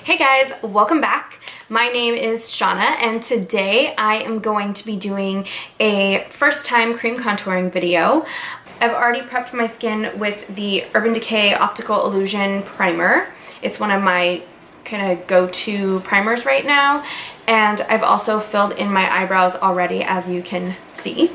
Hey guys, welcome back. My name is Shauna and today I am going to be doing a first time cream contouring video. I've already prepped my skin with the Urban Decay Optical Illusion Primer. It's one of my kind of go-to primers right now, and I've also filled in my eyebrows already, as you can see.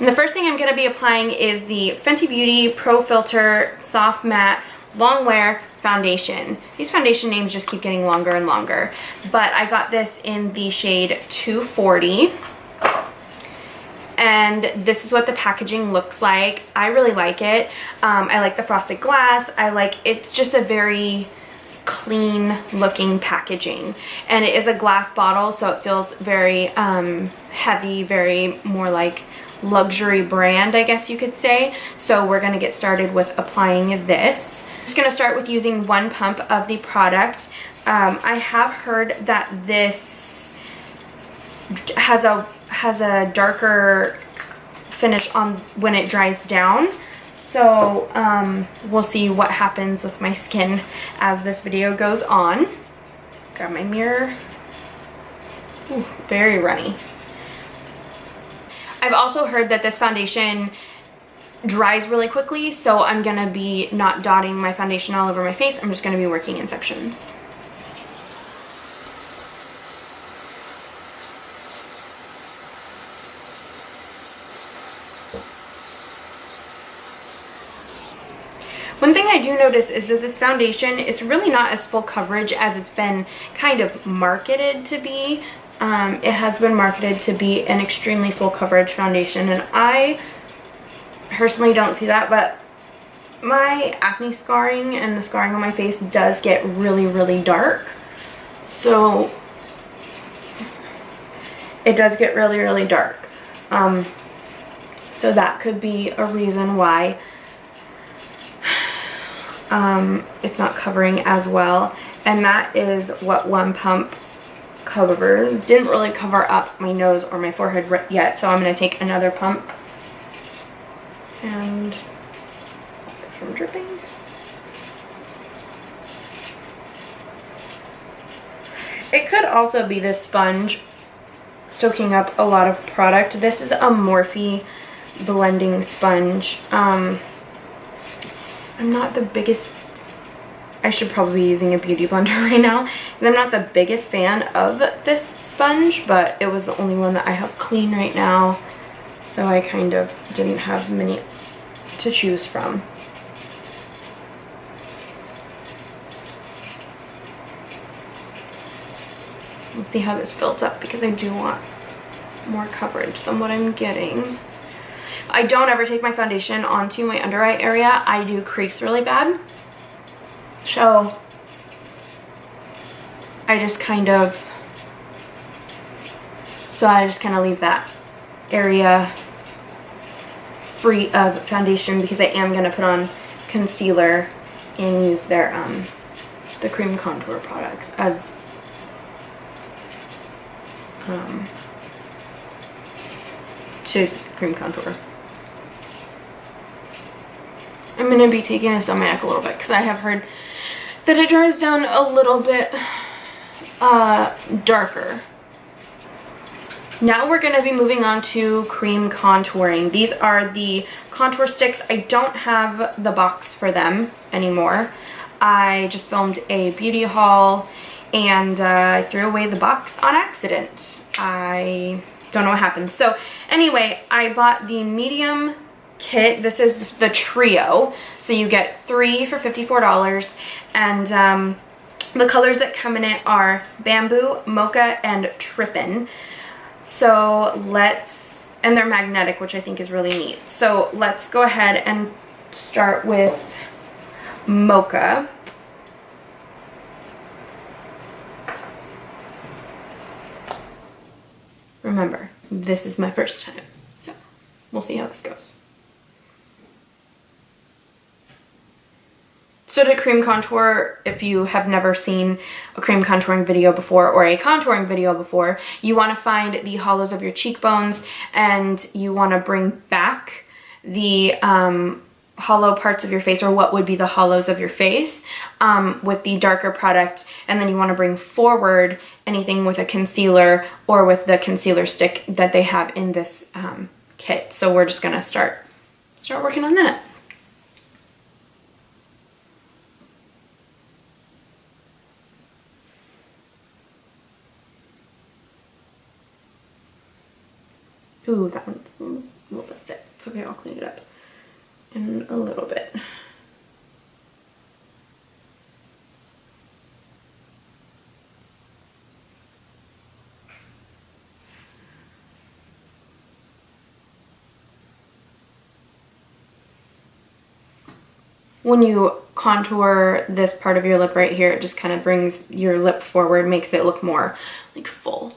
And the first thing I'm going to be applying is the Fenty Beauty Pro Filt'r Soft Matte Longwear foundation. These foundation names just keep getting longer and longer, but I got this in the shade 240, and this is what the packaging looks like. I really like it. I like the frosted glass. It's just a very clean looking packaging, and it is a glass bottle, so it feels very heavy, very more like luxury brand, I guess you could say. So we're gonna get started with applying this. I'm just gonna start with using one pump of the product. I have heard that this has a darker finish on when it dries down. So we'll see what happens with my skin as this video goes on. Grab my mirror. Ooh, very runny. I've also heard that this foundation dries really quickly, so I'm gonna be not dotting my foundation all over my face. I'm just gonna be working in sections. One thing I do notice is that this foundation, it's really not as full coverage as it's been kind of marketed to be. It has been marketed to be an extremely full coverage foundation, and I personally don't see that, but my acne scarring and the scarring on my face does get really, really dark. So it does get really, really dark. So that could be a reason why it's not covering as well, and that is what one pump covers. Didn't really cover up my nose or my forehead yet, so I'm going to take another pump and from dripping. It could also be this sponge soaking up a lot of product. This is a Morphe blending sponge. I'm not the biggest, I should probably be using a beauty blender right now, and I'm not the biggest fan of this sponge, but it was the only one that I have clean right now, so I kind of didn't have many to choose from. Let's see how this builds up, because I do want more coverage than what I'm getting. I don't ever take my foundation onto my under eye area. I do crease really bad. So I just kind of leave that area free of foundation, because I am going to put on concealer and use their the cream contour product as to cream contour. I'm going to be taking this on my neck a little bit, because I have heard that it dries down a little bit darker. Now we're going to be moving on to cream contouring. These are the contour sticks. I don't have the box for them anymore. I just filmed a beauty haul and I threw away the box on accident. I don't know what happened. So anyway, I bought the medium kit. This is the trio, so you get 3 for $54, and the colors that come in it are Bamboo, Mocha, and Trippin'. So and they're magnetic, which I think is really neat. So let's go ahead and start with Mocha. Remember, this is my first time, so we'll see how this goes. So to cream contour, if you have never seen a cream contouring video before or a contouring video before, you want to find the hollows of your cheekbones, and you want to bring back the hollow parts of your face, or what would be the hollows of your face with the darker product, and then you want to bring forward anything with a concealer or with the concealer stick that they have in this kit. So we're just gonna start working on that. Ooh, that one's a little bit thick. It's okay, I'll clean it up in a little bit. When you contour this part of your lip right here, it just kind of brings your lip forward, makes it look more like full.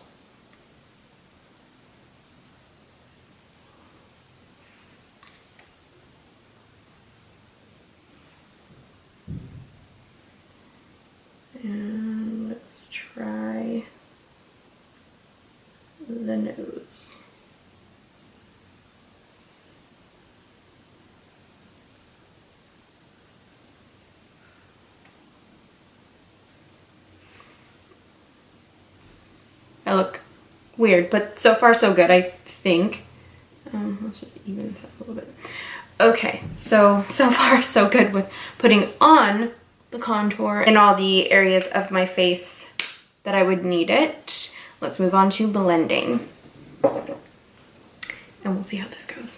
And let's try the nose. I look weird, but so far so good, I think. Let's just even this up a little bit. Okay, so far so good with putting on the contour in all the areas of my face that I would need it. Let's move on to blending. And we'll see how this goes.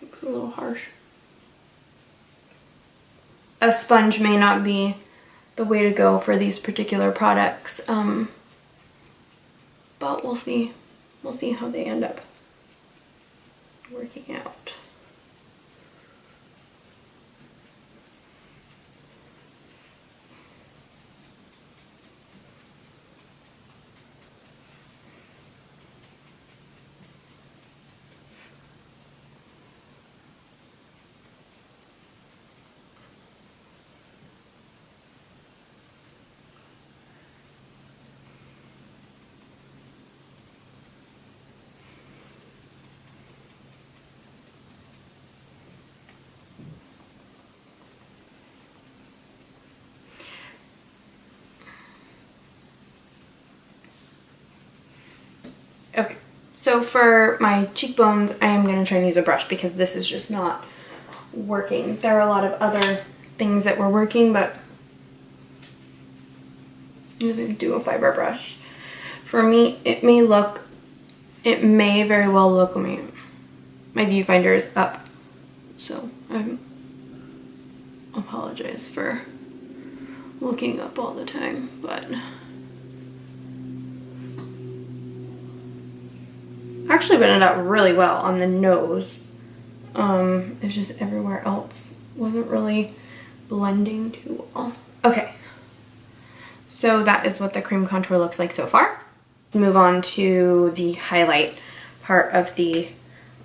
Looks a little harsh. A sponge may not be the way to go for these particular products, but we'll see. We'll see how they end up working out. Okay, so for my cheekbones, I am going to try and use a brush because this is just not working. There are a lot of other things that were working, but I'm just going to do a fiber brush. For me, it may very well look, my viewfinder is up, so I apologize for looking up all the time, but actually blended out really well on the nose. It's just everywhere else wasn't really blending too well. Okay, so that is what the cream contour looks like so far. Let's move on to the highlight part of the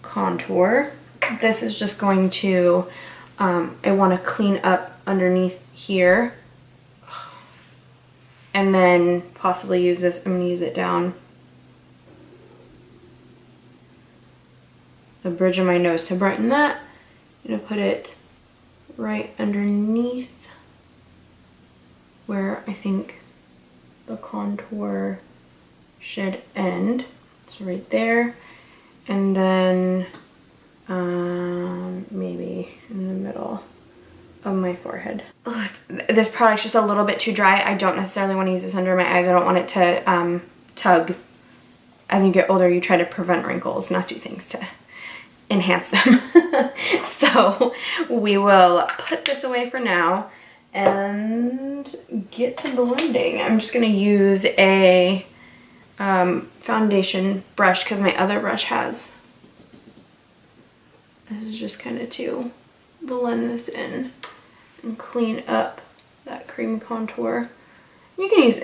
contour. This is just going to, I want to clean up underneath here and then possibly use this. I'm going to use it down the bridge of my nose to brighten that. I'm going to put it right underneath where I think the contour should end. So right there. And then maybe in the middle of my forehead. This product's just a little bit too dry. I don't necessarily want to use this under my eyes. I don't want it to tug. As you get older, you try to prevent wrinkles, not do things to enhance them. So we will put this away for now and get to blending. I'm just going to use a foundation brush because my other brush has. This is just kind of to blend this in and clean up that cream contour. You can use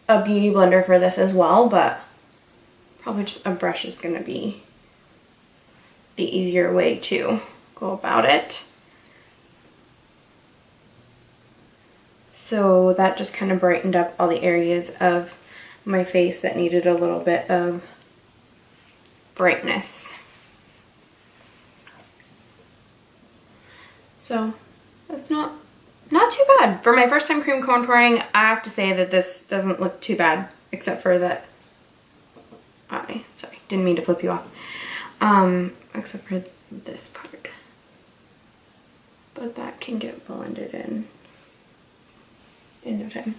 a beauty blender for this as well, but probably just a brush is going to be the easier way to go about it. So that just kind of brightened up all the areas of my face that needed a little bit of brightness. So that's not too bad. For my first time cream contouring, I have to say that this doesn't look too bad, except for that eye. Sorry, didn't mean to flip you off. Except for this part. But that can get blended in no time.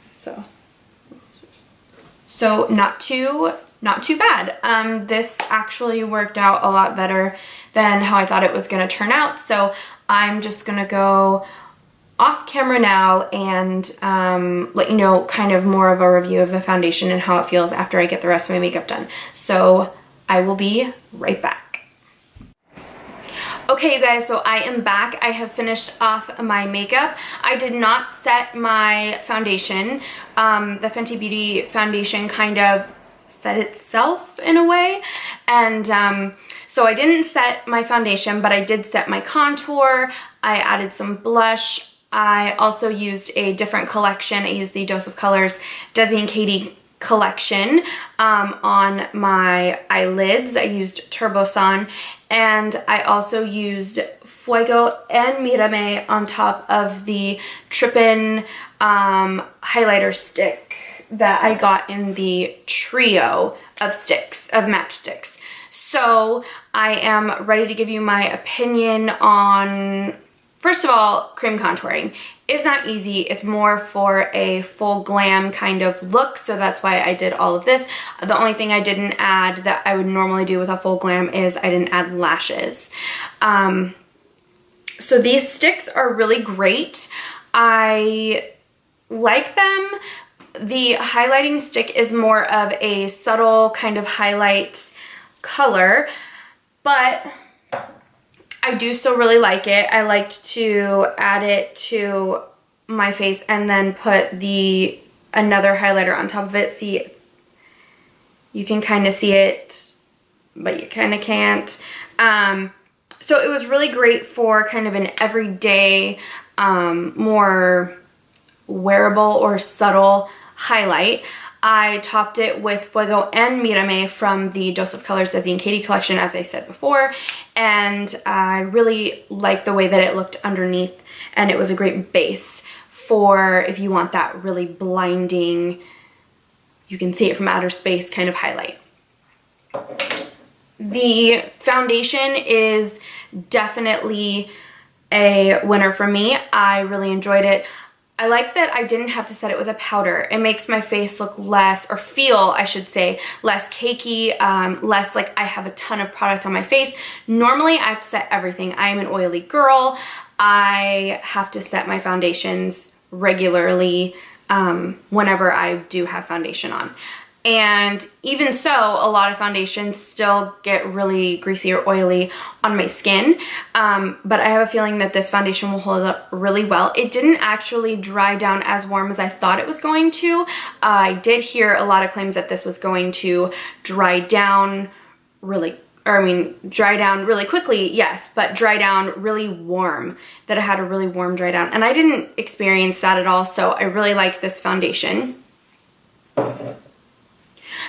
So not too bad. This actually worked out a lot better than how I thought it was gonna turn out. So I'm just gonna go off camera now and let you know kind of more of a review of the foundation and how it feels after I get the rest of my makeup done. So I will be right back. Okay, you guys, so I am back. I have finished off my makeup. I did not set my foundation. The Fenty Beauty foundation kind of set itself in a way. And so I didn't set my foundation, but I did set my contour. I added some blush. I also used a different collection. I used the Dose of Colors DesixKaty collection on my eyelids. I used Turbo Sun, and I also used Fuego and Mirame on top of the Trippin' highlighter stick that I got in the trio of sticks, of matchsticks. So I am ready to give you my opinion on, first of all, cream contouring. It's not easy. It's more for a full glam kind of look, so that's why I did all of this. The only thing I didn't add that I would normally do with a full glam is I didn't add lashes. So these sticks are really great. I like them. The highlighting stick is more of a subtle kind of highlight color, but I do still really like it. I liked to add it to my face and then put another highlighter on top of it. See, you can kind of see it, but you kind of can't. So it was really great for kind of an everyday, more wearable or subtle highlight. I topped it with Fuego and Mirame from the Dose of Colors DesixKaty collection, as I said before, and I really liked the way that it looked underneath, and it was a great base for if you want that really blinding, you can see it from outer space kind of highlight. The foundation is definitely a winner for me. I really enjoyed it. I like that I didn't have to set it with a powder. It makes my face look less, or feel, I should say, less cakey, less like I have a ton of product on my face. Normally, I have to set everything. I am an oily girl. I have to set my foundations regularly whenever I do have foundation on. And even so, a lot of foundations still get really greasy or oily on my skin. But I have a feeling that this foundation will hold up really well. It didn't actually dry down as warm as I thought it was going to. I did hear a lot of claims that this was going to dry down dry down really quickly, yes, but dry down really warm, that it had a really warm dry down. And I didn't experience that at all, so I really like this foundation.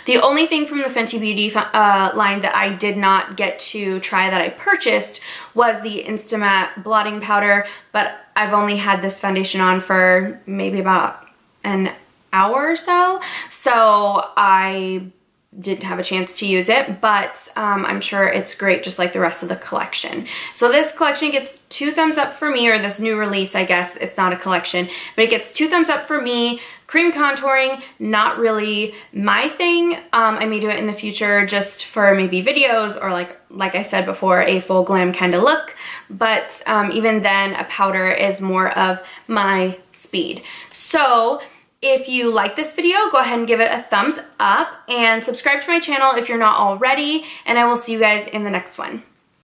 The only thing from the Fenty Beauty line that I did not get to try that I purchased was the Invisimatte blotting powder, but I've only had this foundation on for maybe about an hour or so, so I didn't have a chance to use it, but I'm sure it's great just like the rest of the collection. So this collection gets 2 thumbs up for me, or this new release, I guess. It's not a collection, but it gets 2 thumbs up for me. Cream contouring, not really my thing. I may do it in the future just for maybe videos or like I said before, a full glam kind of look. But even then, a powder is more of my speed. So if you like this video, go ahead and give it a thumbs up and subscribe to my channel if you're not already, and I will see you guys in the next one.